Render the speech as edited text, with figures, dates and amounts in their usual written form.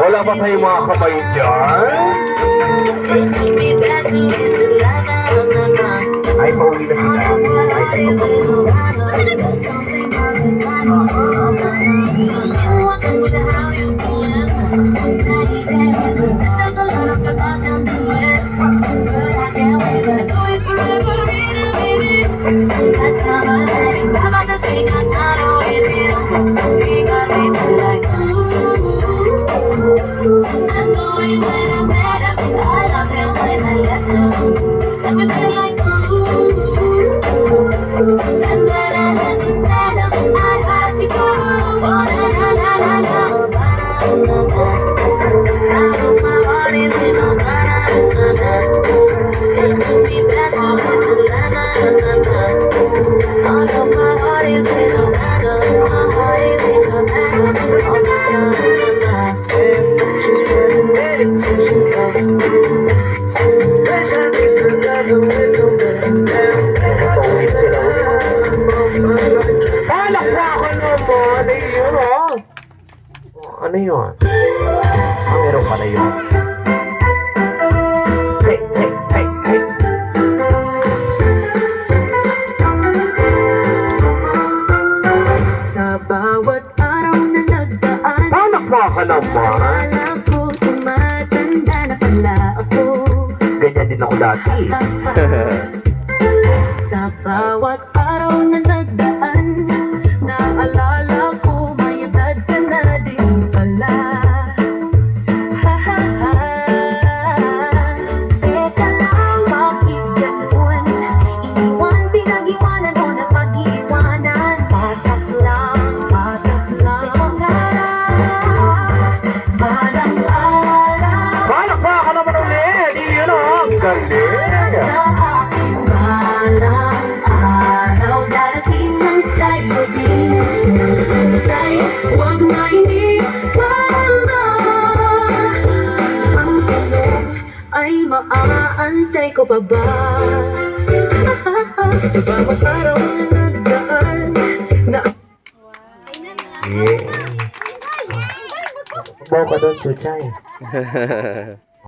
Wala ba kayong mga kamay dyan? Ay, pauwi na sila. Ano yun? Meron pala yun. Hey, hey, hey, hey. Sa bawat araw na nagdaan, Anak mo ka naman. akala ko tumatanda na pala ako. Ganyan din ako dati. Sa bawat araw na nagdaan, naalala ko may edad ka na din pala. Ha ha ha. Teka lang, bakit ganun? Iwan, pinag-iwanan mo na pag-iwanan. Patas lang, pangarap. Balang araw, Anak mo ka naman ulit. Yun o. Ang galing. sa aking balang araw, darating ang sa'yo din. Kay huwag mainiwala. Ang tanong ay maaantay ko pa ba? Sa bawat araw na nagdaan, na Yeah. Bawa ka doon, Chuchay.